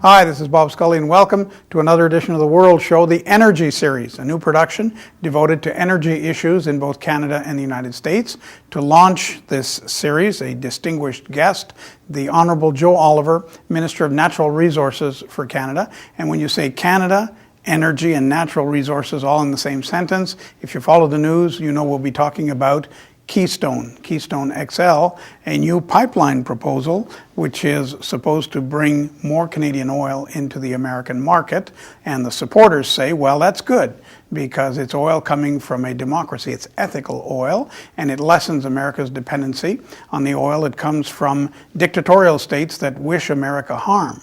Hi, this is Bob Scully, and welcome to another edition of The World Show, the Energy Series, a new production devoted to energy issues in both Canada and the United States. To launch this series, a distinguished guest, the Honourable Joe Oliver, Minister of Natural Resources for Canada. And when you say Canada, energy and natural resources all in the same sentence, if you follow the news, you know we'll be talking about Keystone XL, a new pipeline proposal which is supposed to bring more Canadian oil into the American market. And the supporters say, well, that's good because it's oil coming from a democracy. It's ethical oil, and it lessens America's dependency on the oil that comes from dictatorial states that wish America harm.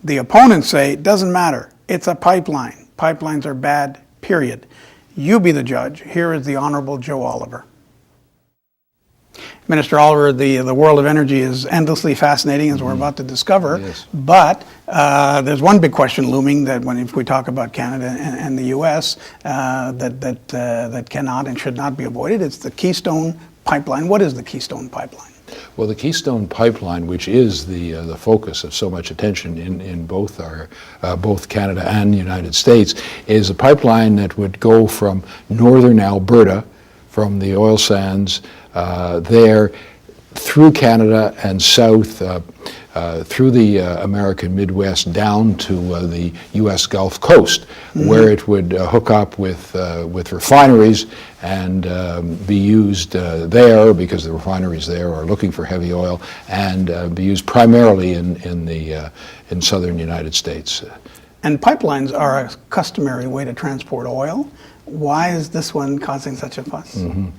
The opponents say, it doesn't matter. It's a pipeline. Pipelines are bad, period. You be the judge. Here is the Honourable Joe Oliver. Minister Oliver, the world of energy is endlessly fascinating, as we're about to discover. Yes. But there's one big question looming that if we talk about Canada and the U.S. That cannot and should not be avoided. It's the Keystone Pipeline. What is the Keystone Pipeline? Well, the Keystone Pipeline, which is the focus of so much attention in both Canada and the United States, is a pipeline that would go from northern Alberta, from the oil sands there, through Canada and south, through the American Midwest down to the U.S. Gulf Coast, where it would hook up with refineries and be used there, because the refineries there are looking for heavy oil, and be used primarily in southern United States. And pipelines are a customary way to transport oil. Why is this one causing such a fuss? Mm-hmm.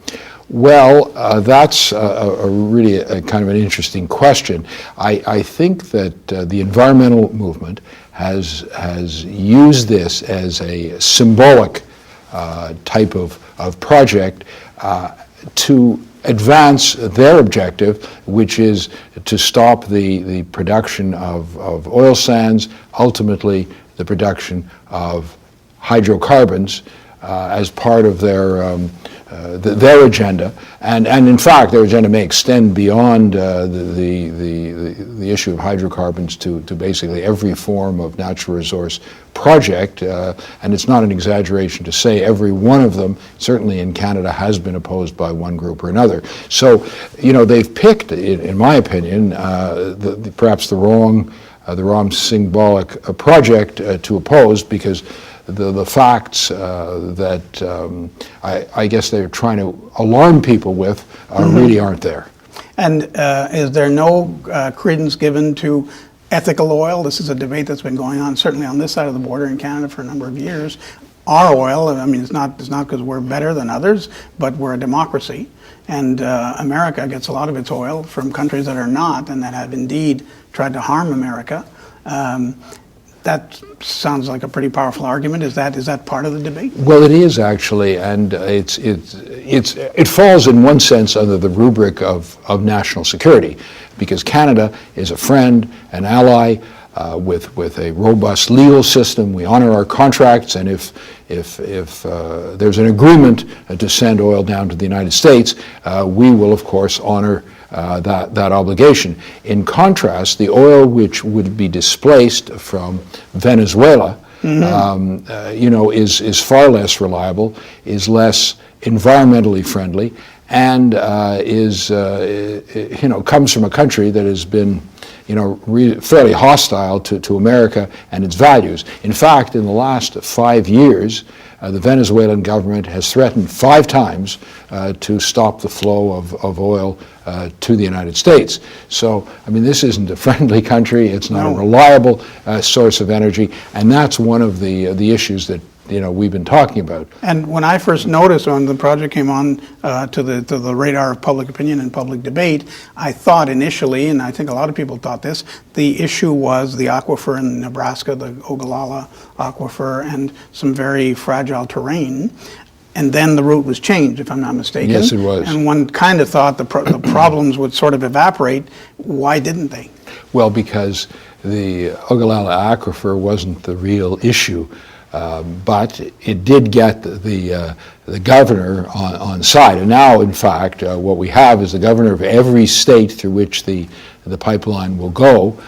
Well, that's really a kind of an interesting question. I think that the environmental movement has used this as a symbolic type of project to advance their objective, which is to stop the production of oil sands, ultimately the production of hydrocarbons, as part of their agenda, and in fact their agenda may extend beyond the issue of hydrocarbons to basically every form of natural resource project, and it's not an exaggeration to say every one of them, certainly in Canada, has been opposed by one group or another. So, they've picked, in my opinion, perhaps the wrong symbolic project to oppose, because the facts that I guess they're trying to alarm people with really aren't there. And is there no credence given to ethical oil? This is a debate that's been going on, certainly on this side of the border in Canada, for a number of years. Our oil, I mean, it's not because we're better than others, but we're a democracy. And America gets a lot of its oil from countries that are not, and that have indeed tried to harm America. That sounds like a pretty powerful argument. Is that part of the debate? Well, it is actually, and it falls in one sense under the rubric of national security, because Canada is a friend, an ally, with a robust legal system. We honor our contracts, and if there's an agreement to send oil down to the United States, we will of course honor that obligation. In contrast, the oil which would be displaced from Venezuela, is far less reliable, is less environmentally friendly, and comes from a country that has been fairly hostile to America and its values. In fact, in the last 5 years, the Venezuelan government has threatened 5 times to stop the flow of oil to the United States. So, I mean, this isn't a friendly country. It's not a reliable source of energy, and that's one of the issues that we've been talking about. And when I first noticed, when the project came on to the radar of public opinion and public debate, I thought initially, and I think a lot of people thought this, the issue was the aquifer in Nebraska, the Ogallala aquifer, and some very fragile terrain. And then the route was changed, if I'm not mistaken. Yes, it was. And one kind of thought the problems would sort of evaporate. Why didn't they? Well, because the Ogallala aquifer wasn't the real issue. But it did get the governor on side. And now, in fact, what we have is the governor of every state through which the pipeline will go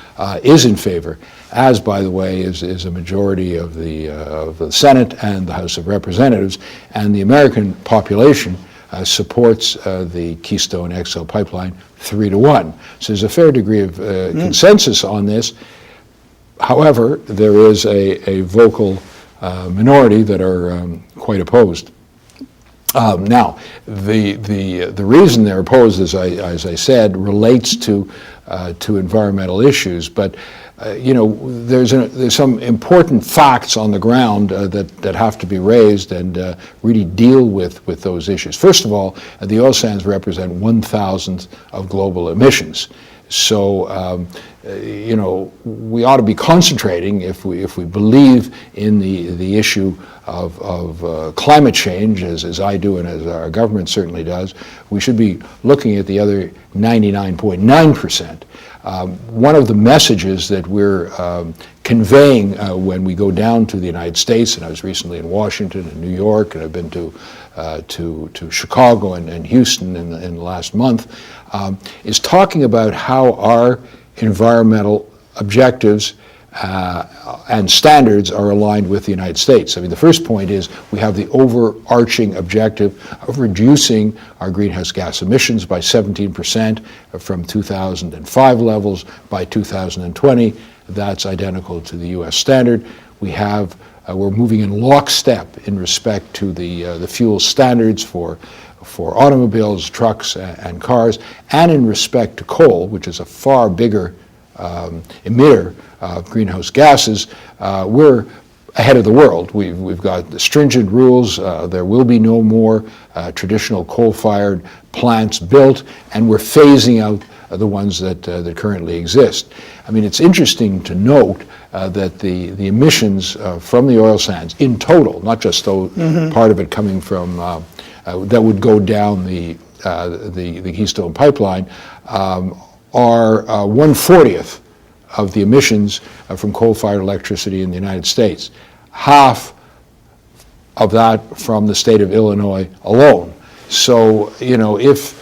is in favor. as, by the way, is a majority of the Senate and the House of Representatives, and the American population supports the Keystone XL pipeline 3-1. So there's a fair degree of consensus on this. However, there is a vocal minority that are quite opposed. Now, the reason they're opposed, as I said, relates to environmental issues, but there's some important facts on the ground that have to be raised and really deal with those issues. First of all, the oil sands represent 1/1,000th of global emissions. So, we ought to be concentrating, if we believe in the issue of climate change, as I do and as our government certainly does, we should be looking at the other 99.9%. One of the messages that we're conveying when we go down to the United States, and I was recently in Washington and New York, and I've been to Chicago and Houston in the last month, is talking about how our environmental objectives and standards are aligned with the United States. I mean, the first point is we have the overarching objective of reducing our greenhouse gas emissions by 17% from 2005 levels by 2020. That's identical to the U.S. standard. We're moving in lockstep in respect to the fuel standards for automobiles, trucks, and cars, and in respect to coal, which is a far bigger emitter of greenhouse gases. We're ahead of the world. We've got stringent rules. There will be no more traditional coal-fired plants built, and we're phasing out the ones that currently exist. I mean, it's interesting to note that the emissions from the oil sands in total, not just part of it coming from that would go down the Keystone Pipeline, are 1/40th of the emissions from coal-fired electricity in the United States. Half of that from the state of Illinois alone. So, if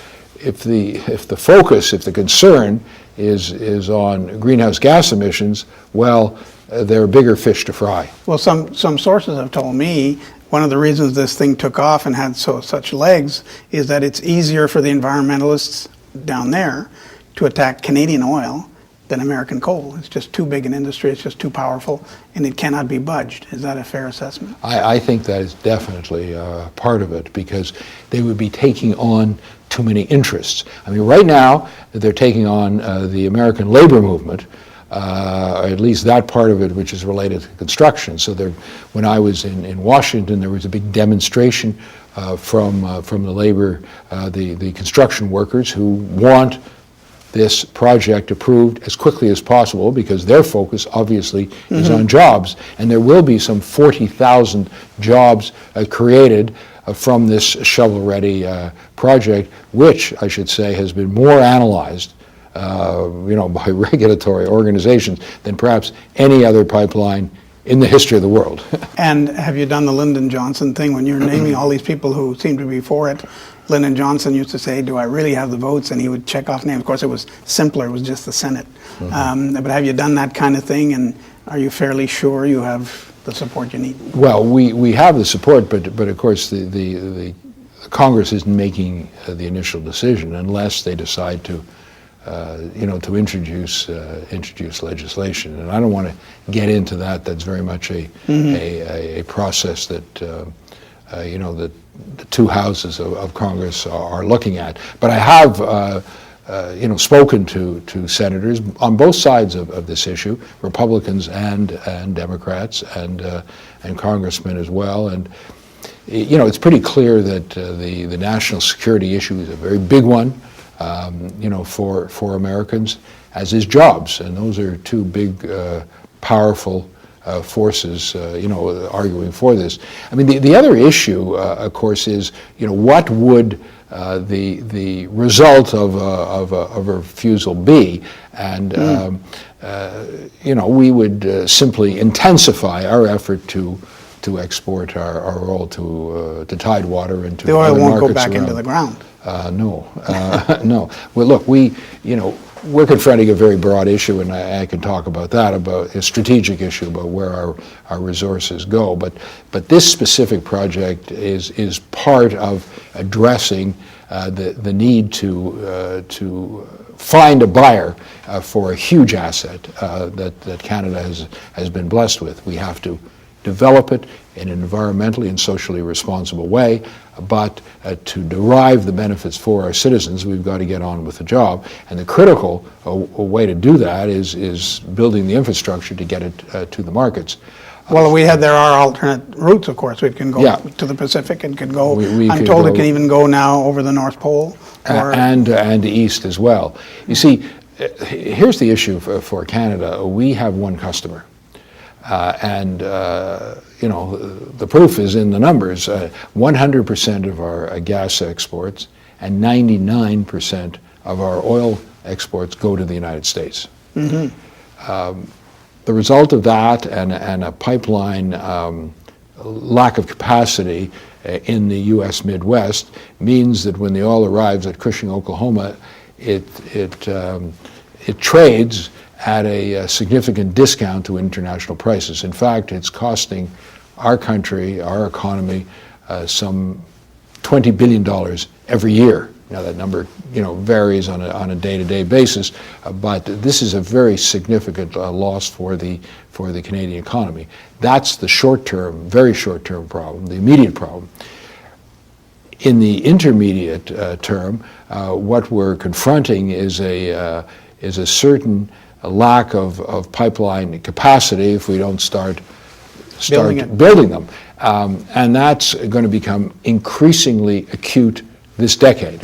the focus, if the concern is on greenhouse gas emissions, well, there are bigger fish to fry. Well, some sources have told me one of the reasons this thing took off and had such legs is that it's easier for the environmentalists down there to attack Canadian oil than American coal. It's just too big an industry, it's just too powerful, and it cannot be budged. Is that a fair assessment? I think that is definitely part of it, because they would be taking on too many interests. I mean, right now, they're taking on the American labor movement, or at least that part of it which is related to construction. So when I was in Washington, there was a big demonstration from the labor, the construction workers who want this project approved as quickly as possible, because their focus obviously is on jobs. And there will be some 40,000 jobs created from this shovel-ready project, which I should say has been more analyzed by regulatory organizations than perhaps any other pipeline in the history of the world. And have you done the Lyndon Johnson thing when you're naming all these people who seem to be for it? Lyndon Johnson used to say, do I really have the votes? And he would check off names. Of course, it was simpler. It was just the Senate. But have you done that kind of thing? And are you fairly sure you have the support you need? Well, we have the support, but of course the Congress isn't making the initial decision unless they decide to introduce legislation. And I don't want to get into that. That's very much a process that that the two houses of Congress are looking at. But I have spoken to senators on both sides of this issue, Republicans and Democrats and congressmen as well. And it's pretty clear that the national security issue is a very big one. For Americans, as is jobs, and those are two big, powerful forces, arguing for this. I mean, the other issue, of course, is what would the result of a refusal be, and we would simply intensify our effort to export our oil to Tidewater and to the oil other won't markets go back around. into the ground. No. Well, look, we're confronting a very broad issue, and I can talk about that, about a strategic issue about where our resources go. But this specific project is part of addressing the need to find a buyer for a huge asset that Canada has been blessed with. We have to develop it in an environmentally and socially responsible way, but to derive the benefits for our citizens, we've got to get on with the job. And the critical way to do that is building the infrastructure to get it to the markets. Well, there are alternate routes, of course. We can go to the Pacific and can go, I'm told it can even go now over the North Pole. And east as well. You see, here's the issue for Canada. We have one customer. The proof is in the numbers. 100% of our gas exports and 99% of our oil exports go to the United States. Mm-hmm. The result of that and a pipeline lack of capacity in the U.S. Midwest means that when the oil arrives at Cushing, Oklahoma, it trades at a significant discount to international prices. In fact, it's costing our country, our economy, some $20 billion every year. Now that number, varies on a day-to-day basis, but this is a very significant loss for the Canadian economy. That's the short-term, very short-term problem, the immediate problem. In the intermediate term, what we're confronting is a certain lack of pipeline capacity if we don't start building them. And that's going to become increasingly acute this decade.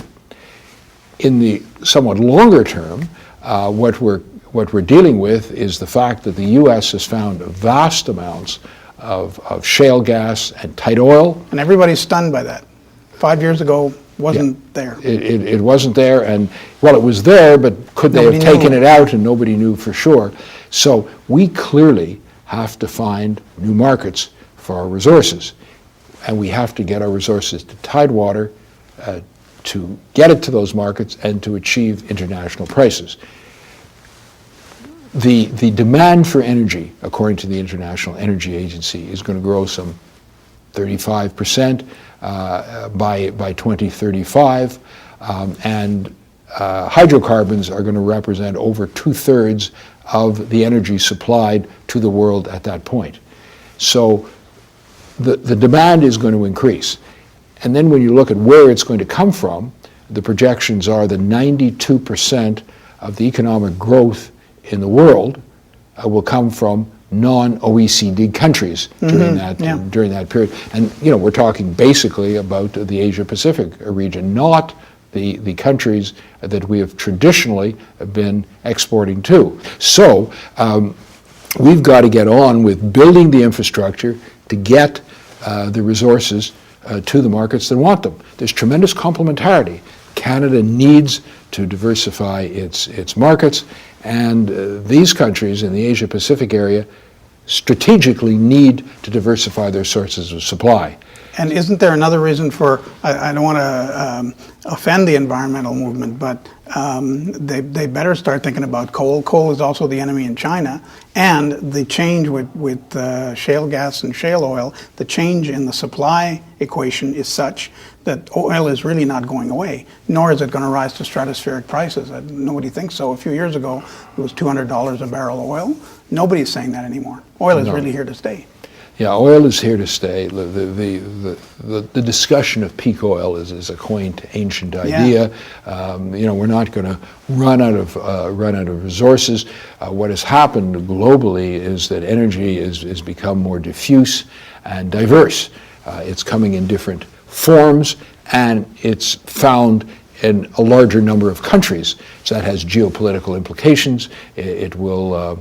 In the somewhat longer term, what we're dealing with is the fact that the U.S. has found vast amounts of shale gas and tight oil. And everybody's stunned by that. 5 years ago, wasn't there. It wasn't there, and well, it was there, but could they have taken it out, and nobody knew for sure. So we clearly have to find new markets for our resources, and we have to get our resources to Tidewater to get it to those markets and to achieve international prices. The demand for energy, according to the International Energy Agency, is going to grow some 35% by 2035, and hydrocarbons are going to represent over 2/3 of the energy supplied to the world at that point. So the demand is going to increase. And then when you look at where it's going to come from, the projections are that 92% of the economic growth in the world will come from non-OECD countries during that period. And we're talking basically about the Asia-Pacific region, not the countries that we have traditionally been exporting to. So we've got to get on with building the infrastructure to get the resources to the markets that want them. There's tremendous complementarity. Canada needs to diversify its markets, and these countries in the Asia-Pacific area strategically need to diversify their sources of supply. And isn't there another reason for, I don't want to offend the environmental movement, but they better start thinking about coal. Coal is also the enemy in China, and the change with shale gas and shale oil, the change in the supply equation is such that oil is really not going away, nor is it going to rise to stratospheric prices. Nobody thinks so. A few years ago, it was $200 a barrel of oil. Nobody's saying that anymore. Oil is really here to stay. Yeah, oil is here to stay. The discussion of peak oil is a quaint, ancient idea. Yeah. We're not going to run out of resources. What has happened globally is that energy is become more diffuse and diverse. It's coming in different forms, and it's found in a larger number of countries. So that has geopolitical implications. It will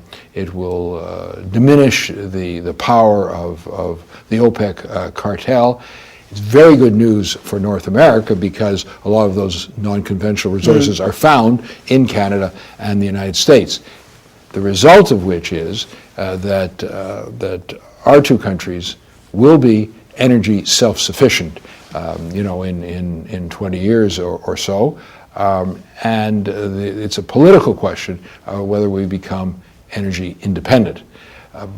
diminish the power of the OPEC cartel. It's very good news for North America because a lot of those non-conventional resources are found in Canada and the United States. The result of which is that our two countries will be energy self-sufficient. In 20 years or so, It's a political question whether we become energy independent.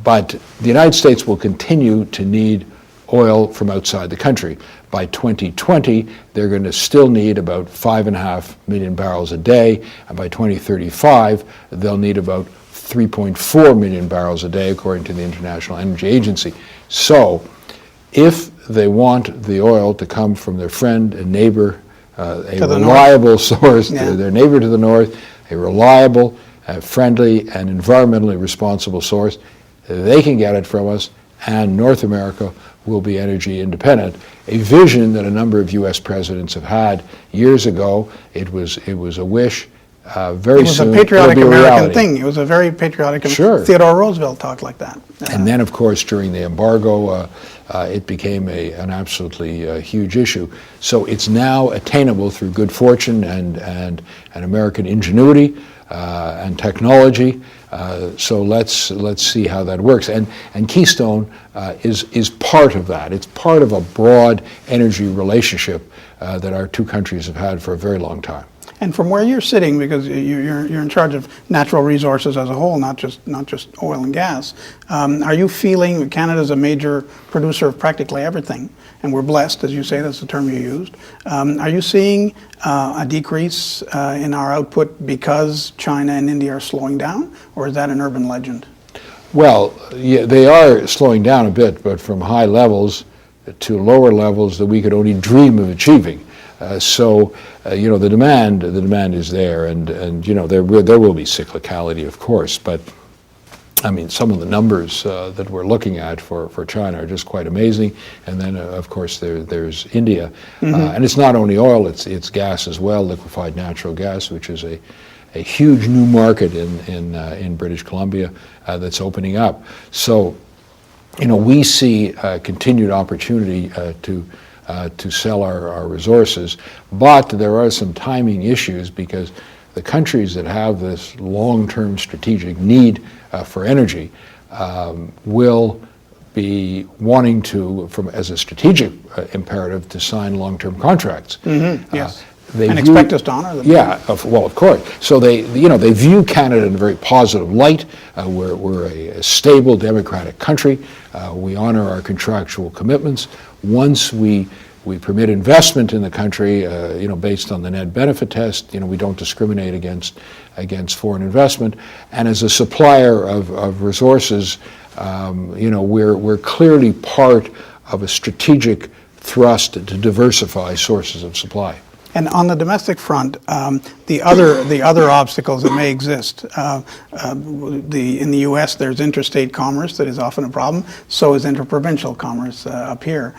But the United States will continue to need oil from outside the country. By 2020, they're going to still need about 5.5 million barrels a day, and by 2035, they'll need about 3.4 million barrels a day, according to the International Energy Agency. So, if they want the oil to come from their friend and neighbor, a reliable source, their neighbor to the north, a reliable, friendly, and environmentally responsible source, they can get it from us, and North America will be energy independent. A vision that a number of U.S. presidents have had years ago. It was a wish. Very soon, it was a patriotic American thing. It was a very patriotic. Sure. Theodore Roosevelt talked like that. And then, of course, during the embargo, it became an absolutely huge issue. So it's now attainable through good fortune and American ingenuity and technology. So let's see how that works. And Keystone is part of that. It's part of a broad energy relationship that our two countries have had for a very long time. And from where you're sitting, because you're in charge of natural resources as a whole, not just oil and gas, are you feeling Canada's a major producer of practically everything, and we're blessed, as you say, that's the term you used. Are you seeing a decrease in our output because China and India are slowing down, or is that an urban legend? Well, yeah, they are slowing down a bit, but from high levels to lower levels that we could only dream of achieving. The demand is there, and there will be cyclicality, of course, but I mean, some of the numbers that we're looking at for China are just quite amazing. And then, of course, there's India, and it's not only oil; it's gas as well, liquefied natural gas, which is a huge new market in British Columbia that's opening up. So, we see continued opportunity to sell our resources, but there are some timing issues because the countries that have this long-term strategic need for energy will be wanting to, as a strategic imperative, to sign long-term contracts. Yes. And expect us to honor them. Yeah, of course. So they view Canada in a very positive light. We're a stable, democratic country. We honor our contractual commitments. Once we permit investment in the country, based on the net benefit test, we don't discriminate against foreign investment. And as a supplier of resources, we're clearly part of a strategic thrust to diversify sources of supply. And on the domestic front, the other obstacles that may exist. In the U.S., there's interstate commerce that is often a problem. So is interprovincial commerce up here.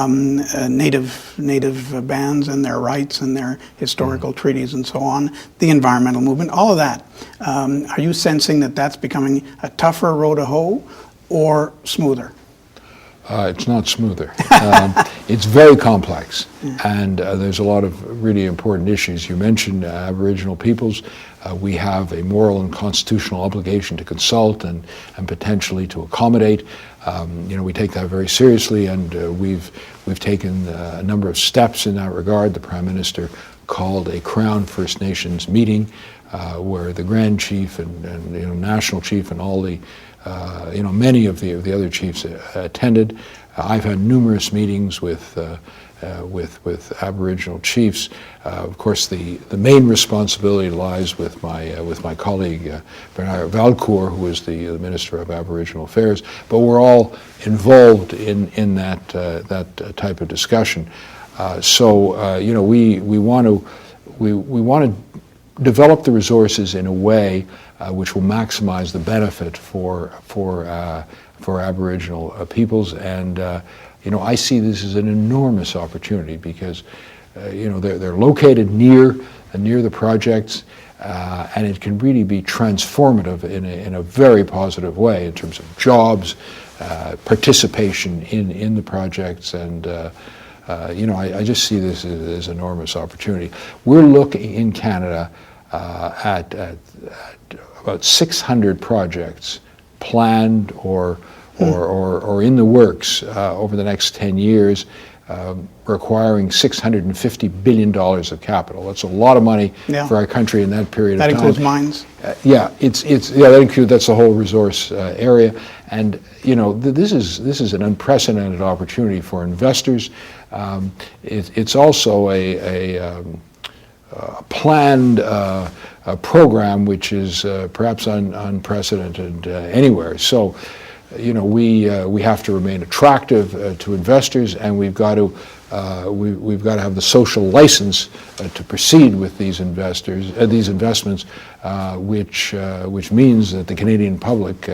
Native bands and their rights and their historical treaties and so on. The environmental movement, all of that. Are you sensing that that's becoming a tougher row to hoe or smoother? It's not smoother. It's very complex, and there's a lot of really important issues. You mentioned Aboriginal peoples. We have a moral and constitutional obligation to consult and potentially to accommodate. We take that very seriously, and we've taken a number of steps in that regard. The Prime Minister called a Crown First Nations meeting where the Grand Chief and National Chief and all the many of the other chiefs attended. I've had numerous meetings with Aboriginal chiefs. Of course, the main responsibility lies with my colleague Bernard Valcourt, who is the Minister of Aboriginal Affairs. But we're all involved in that type of discussion. We want to develop the resources in a way which will maximize the benefit for Aboriginal peoples, and I see this as an enormous opportunity because they're located near the projects, and it can really be transformative in a very positive way in terms of jobs, participation in the projects, and I just see this as an enormous opportunity. We're looking in Canada at about 600 projects planned or in the works over the next 10 years. requiring $650 billion of capital. That's a lot of money for our country in that period of time. That includes mines? That's the whole resource area. And, this is an unprecedented opportunity for investors. It's also a planned program which is perhaps unprecedented anywhere. So, we have to remain attractive to investors, and we've got to have the social license to proceed with these investments, which means that the Canadian public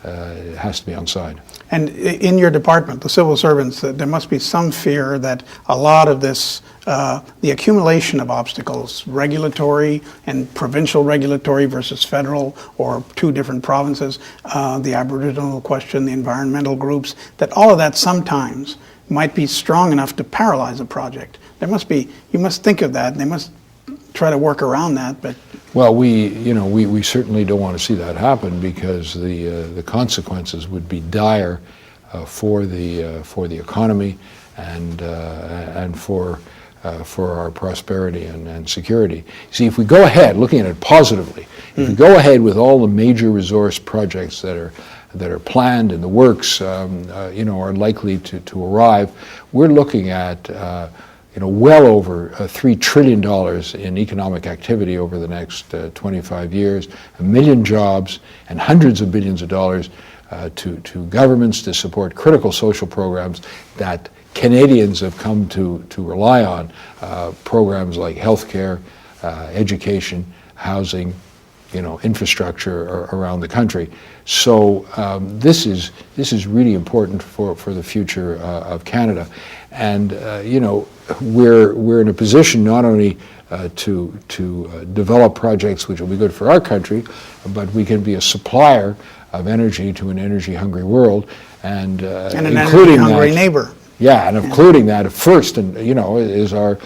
has to be on side. And in your department, the civil servants, there must be some fear that a lot of this, the accumulation of obstacles, regulatory and provincial regulatory versus federal or two different provinces, the Aboriginal question, the environmental groups, that all of that sometimes might be strong enough to paralyze a project. You must think of that, and they must try to work around that, but... Well, we certainly don't want to see that happen, because the consequences would be dire for the economy and for our prosperity and security. See, if we go ahead, looking at it positively, if we go ahead with all the major resource projects that are planned in the works, are likely to arrive, we're looking at well over $3 trillion in economic activity over the next 25 years, 1 million jobs, and hundreds of billions of dollars to governments to support critical social programs that Canadians have come to rely on, programs like healthcare, education, housing, infrastructure around the country. So this is really important for the future of Canada, and we're in a position not only to develop projects which will be good for our country, but we can be a supplier of energy to an energy-hungry world, and an energy-hungry neighbor. Yeah, and including that first, and is our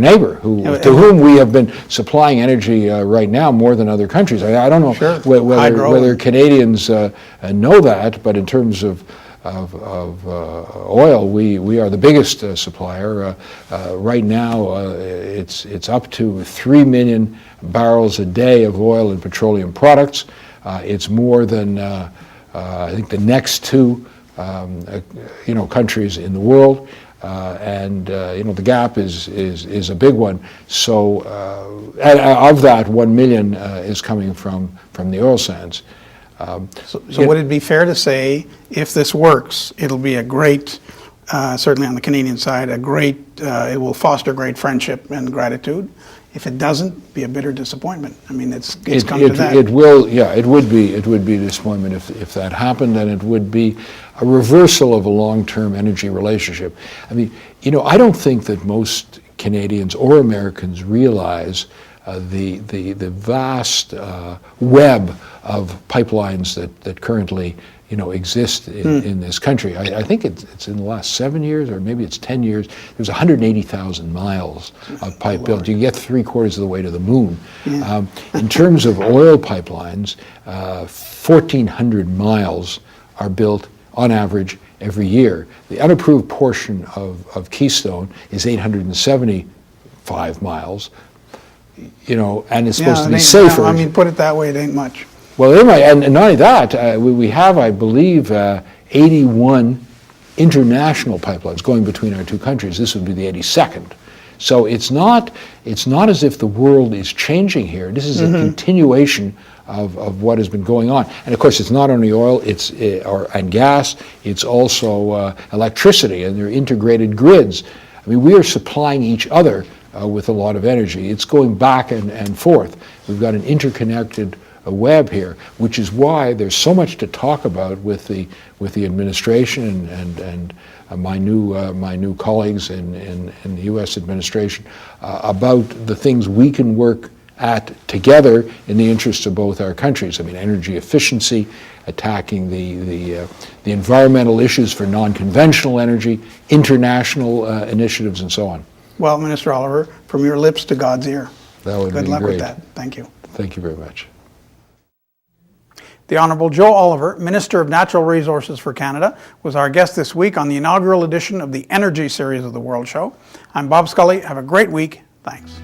neighbor, to whom we have been supplying energy right now more than other countries. I don't know whether Canadians know that, but in terms of oil, we are the biggest supplier. Right now, it's up to 3 million barrels a day of oil and petroleum products. It's more than I think the next two countries in the world, and the gap is a big one. So of that, 1 million is coming from the oil sands. So would it be fair to say, if this works, it'll be a great, certainly on the Canadian side, it will foster great friendship and gratitude? If it doesn't, be a bitter disappointment. I mean, it's come to that. It will, yeah, it would be a disappointment if that happened, and it would be a reversal of a long-term energy relationship. I mean, I don't think that most Canadians or Americans realize the vast web of pipelines that currently exist in this country. I think it's in the last 7 years, or maybe it's 10 years, there's 180,000 miles of pipe built. You get 3/4 of the way to the moon. Yeah. In terms of oil pipelines, 1,400 miles are built on average every year. The unapproved portion of Keystone is 875 miles, and it's supposed to be safer. I mean, put it that way, it ain't much. Well, and not only that, we have, I believe, 81 international pipelines going between our two countries. This would be the 82nd. So it's not as if the world is changing here. This is a continuation of what has been going on. And of course, it's not only oil, and gas, it's also electricity, and they're integrated grids. I mean, we are supplying each other with a lot of energy. It's going back and forth. We've got an interconnected web here, which is why there's so much to talk about with the administration and my new colleagues in the U.S. administration about the things we can work at together in the interests of both our countries. I mean, energy efficiency, attacking the environmental issues for non-conventional energy, international initiatives, and so on. Well, Minister Oliver, from your lips to God's ear. That would be great. Good luck with that. Thank you. Thank you very much. The Honourable Joe Oliver, Minister of Natural Resources for Canada, was our guest this week on the inaugural edition of the Energy Series of the World Show. I'm Bob Scully. Have a great week. Thanks.